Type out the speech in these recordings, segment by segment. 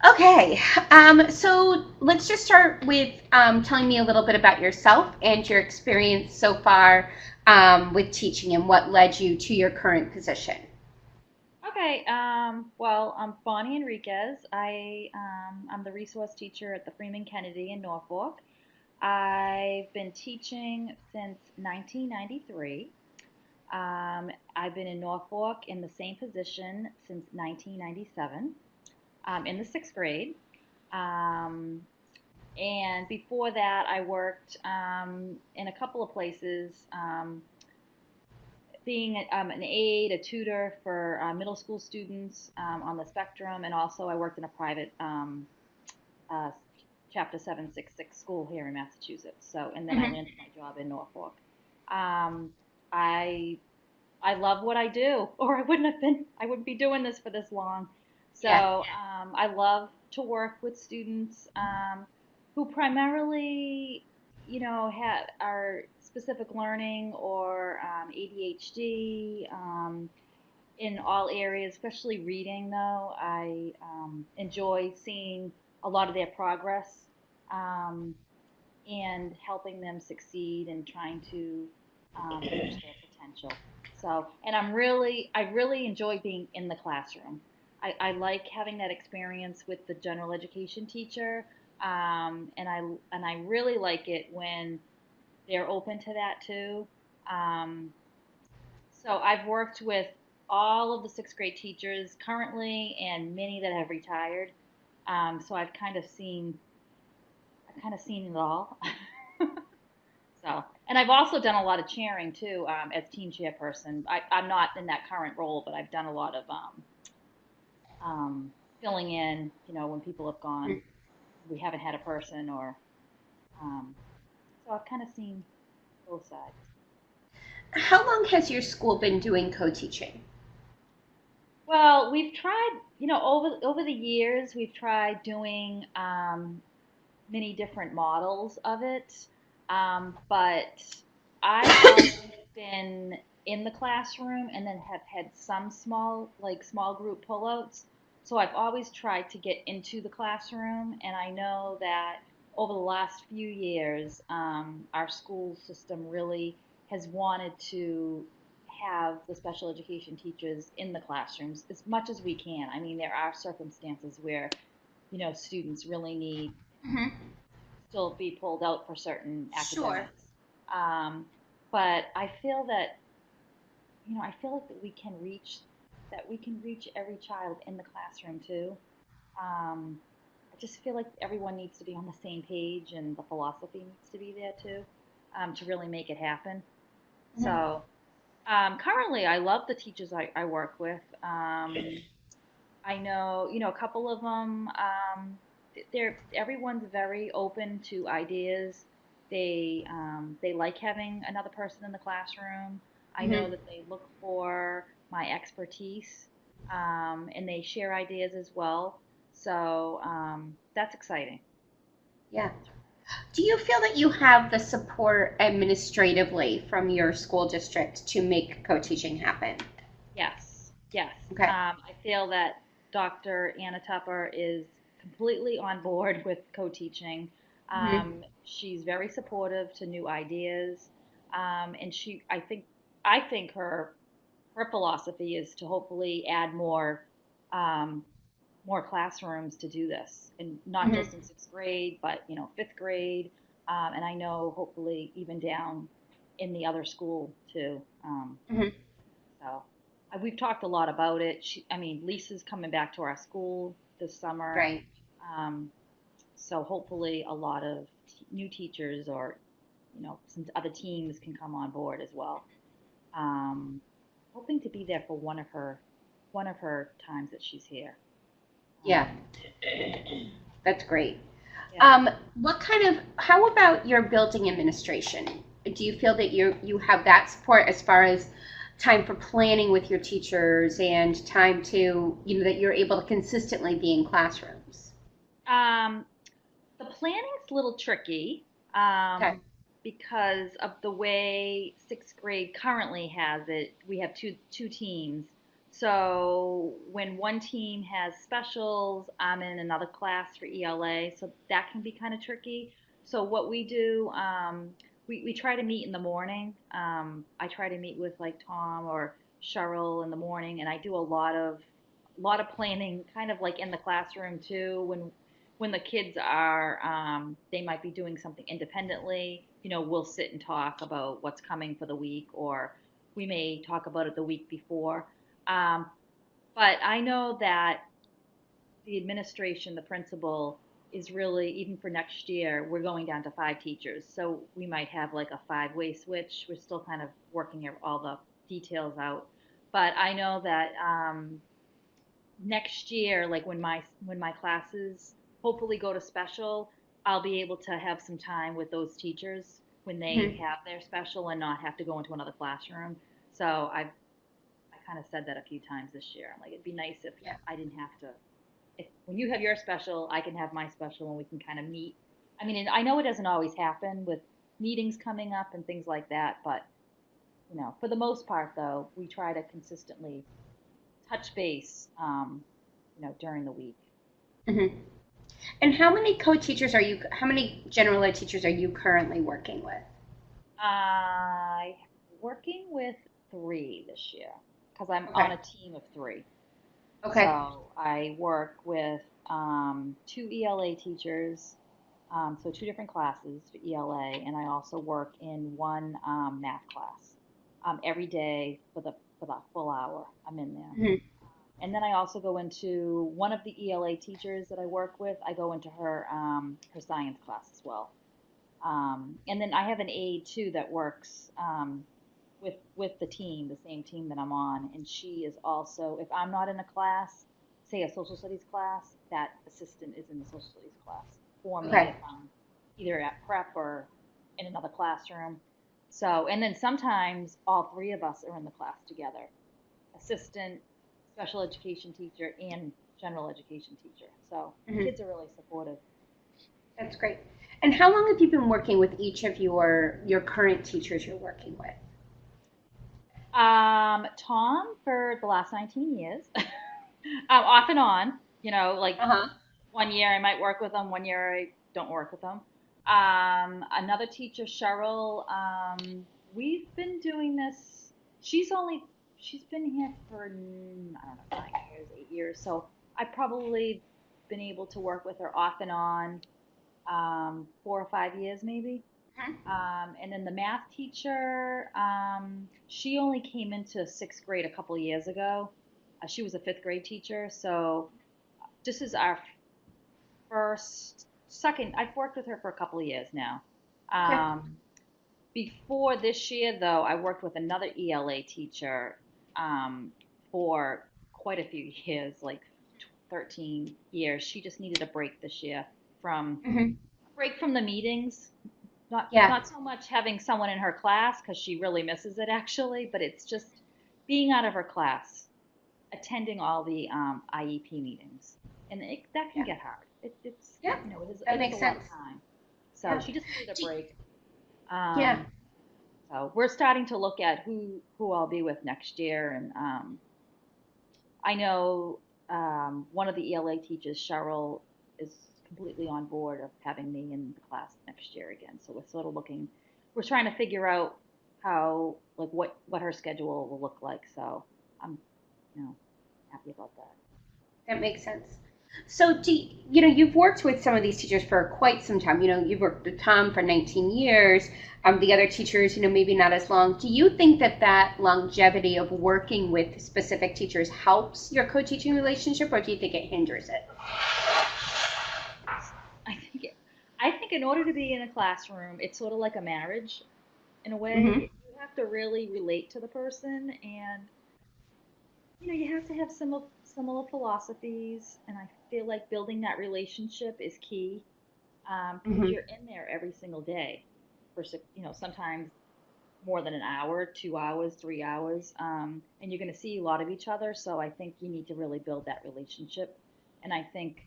Okay, so let's just start with telling me a little bit about yourself and your experience so far with teaching and what led you to your current position. Okay, well, I'm Bonnie Enriquez. I'm the resource teacher at the Freeman Kennedy in Norfolk. I've been teaching since 1993. I've been in Norfolk in the same position since 1997, in the sixth grade. Um, and before that, I worked in a couple of places. Being an aide, a tutor for middle school students on the spectrum, and also I worked in a private uh, Chapter 766 school here in Massachusetts. So, and then I Hmm. landed my job in Norfolk. Um, I I love what I do, or I wouldn't be doing this for this long. So Yeah. I love to work with students who primarily, are specific learning or ADHD in all areas, especially reading. Though I enjoy seeing a lot of their progress um, and helping them succeed and trying to reach their potential. So, and I really enjoy being in the classroom. I like having that experience with the general education teacher, and I really like it when they're open to that too. Um, so I've worked with all of the sixth grade teachers currently, and many that have retired. So I've kind of seen it all. So, and I've also done a lot of chairing too, as team chairperson. I'm not in that current role, but I've done a lot of filling in, when people have gone, we haven't had a person or, um, so I've kind of seen both sides. How long has your school been doing co-teaching? Well, we've tried, over the years, we've tried doing many different models of it. But I've always been in the classroom and then have had some small group pullouts. So I've always tried to get into the classroom, and I know that over the last few years, our school system really has wanted to have the special education teachers in the classrooms as much as we can. I mean, there are circumstances where, students really need Hmm. still be pulled out for certain Sure. academics. Um, but I feel like that we can reach every child in the classroom too. Um, I just feel like everyone needs to be on the same page and the philosophy needs to be there too, to really make it happen. Hmm. So, currently I love the teachers I work with. I know, a couple of them, everyone's very open to ideas. They like having another person in the classroom. I know Hmm. that they look for my expertise, and they share ideas as well. So, that's exciting. Yeah. Do you feel that you have the support administratively from your school district to make co-teaching happen? Yes, yes. Okay. I feel that Dr. Anna Tupper is completely on board with co-teaching. Hmm. She's very supportive to new ideas, and I think her philosophy is to hopefully add um, more classrooms to do this, and not Hmm. just in sixth grade, but fifth grade, and I know hopefully even down in the other school too. Hmm. So we've talked a lot about it. I mean, Lisa's coming back to our school this summer. Right. Um, so hopefully a lot of new teachers or, some other teams can come on board as well. Um, Hoping to be there for one of her times that she's here. Yeah, Um, that's great. yeah. How about your building administration? Do you feel that you have that support as far as time for planning with your teachers and time to, that you're able to consistently be in classrooms? Um, the planning's a little tricky, Okay. because of the way sixth grade currently has it. We have two teams, So when one team has specials, I'm in another class for ELA, so that can be kind of tricky. So what we do, we try to meet in the morning. I try to meet with like Tom or Cheryl in the morning, and I do a lot of planning, kind of like in the classroom too. When the kids are, they might be doing something independently. We'll sit and talk about what's coming for the week, or we may talk about it the week before. Um, but I know that the administration, the principal, is really, even for next year, we're going down to 5 teachers. So we might have like a five-way switch. We're still kind of working all the details out. But I know that next year, like when my classes hopefully go to special, I'll be able to have some time with those teachers when they Mhm. have their special and not have to go into another classroom. So I kind of said that a few times this year. I'm like, it'd be nice if Yeah. I didn't have to. If when you have your special, I can have my special, and we can kind of meet. I mean, and I know it doesn't always happen with meetings coming up and things like that, but for the most part, though, we try to consistently touch base, during the week. Hmm. And how many co-teachers are you? How many general ed teachers are you currently working with? I working with 3 this year because I'm on Okay. a team of 3. Okay. So I work with 2 ELA teachers, so 2 different classes for ELA, and I also work in one math class every day for the full hour. I'm in there, Hmm. and then I also go into one of the ELA teachers that I work with. I go into her science class as well, and then I have an aide too that works with the team, the same team that I'm on, and she is also, if I'm not in a class, say a social studies class, that assistant is in the social studies class for me if Okay. I'm either at prep or in another classroom. So, and then sometimes all 3 of us are in the class together, assistant, special education teacher, and general education teacher. So the Hmm. kids are really supportive. That's great. And how long have you been working with each of your current teachers you're working with? Tom for the last 19 years, off and on, like Uh-huh. one year I might work with them, one year I don't work with them. Another teacher, Cheryl, we've been doing this. She's only, she's been here for, I don't know, 9 years, 8 years. So I've probably been able to work with her off and on, 4 or 5 years maybe. And then the math teacher, she only came into 6th grade a couple years ago. She was a 5th grade teacher, so this is our first, second. I've worked with her for a couple of years now. Okay. Um, Before this year, though, I worked with another ELA teacher for quite a few years, like 13 years. She just needed a break this year from Hmm. break from the meetings. Not Yeah. not so much having someone in her class because she really misses it actually, but it's just being out of her class, attending all the IEP meetings, and that can Yeah. get hard. It's Yeah. That it is a makes lot sense. of time. So Yeah. she just needed a Do- break. Yeah. Um, so we're starting to look at who I'll be with next year, and I know one of the ELA teachers, Cheryl, is completely on board of having me in the class next year again. So we're sort of looking, we're trying to figure out how, like, what her schedule will look like. So I'm, happy about that. That makes sense. So, you've worked with some of these teachers for quite some time. You've worked with Tom for 19 years. The other teachers, maybe not as long. Do you think that that longevity of working with specific teachers helps your co-teaching relationship, or do you think it hinders it? I think I think in order to be in a classroom, it's sort of like a marriage in a Hmm. way. You have to really relate to the person, and you have to have similar philosophies, and I feel like building that relationship is key because Hmm. you're in there every single day for sometimes more than an hour, 2 hours, 3 hours, and you're going to see a lot of each other. So I think you need to really build that relationship, and I think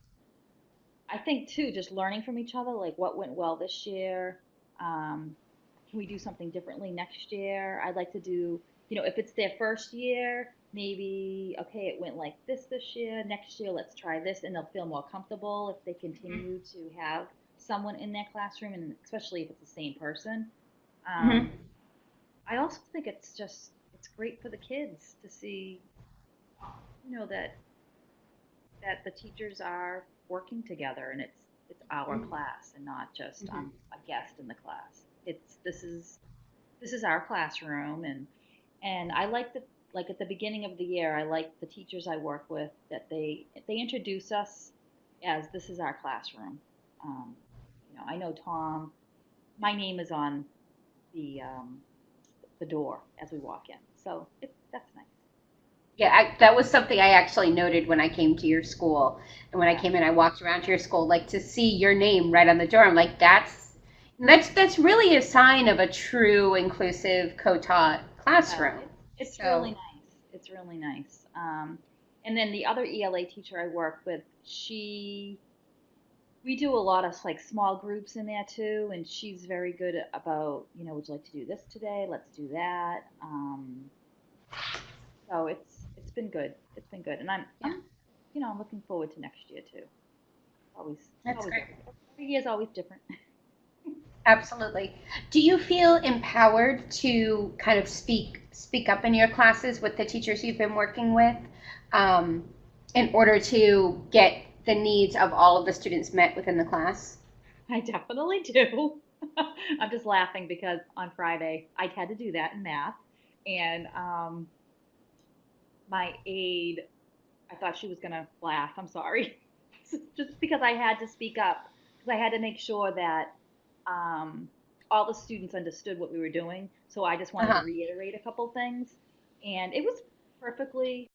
too, just learning from each other, like what went well this year. Can we do something differently next year? I'd like to do, if it's their first year, maybe, okay, it went like this year, next year let's try this, and they'll feel more comfortable if they continue to have someone in their classroom, and especially if it's the same person. Hmm. Um, I also think it's great for the kids to see, that the teachers are working together, and it's our class and not just Hmm. a guest in the class. It's this is our classroom, and I like the like at the beginning of the year, I like the teachers I work with that they introduce us as this is our classroom. Um, I know Tom. My name is on the door as we walk in, so that's nice. Yeah, that was something I actually noted when I came to your school. And when I Yeah, came in, I walked around to your school, like to see your name right on the door. I'm like, that's really a sign of a true inclusive co-taught yeah, classroom. it's really So, nice. It's really nice. And then the other ELA teacher I work with, we do a lot of like small groups in there too, and she's very good about, would you like to do this today? Let's do that. So it's been good. It's been good, and yeah, I'm looking forward to next year too. It's that's always great. different. Every year's always different. Absolutely. Do you feel empowered to kind of speak up in your classes with the teachers you've been working with, um, in order to get the needs of all of the students met within the class? I definitely do. I'm just laughing because on Friday I had to do that in math, and my aide, I thought she was gonna laugh. I'm sorry, just because I had to speak up because I had to make sure that um, all the students understood what we were doing. So I just wanted to Uh-huh. reiterate a couple things, and it was perfectly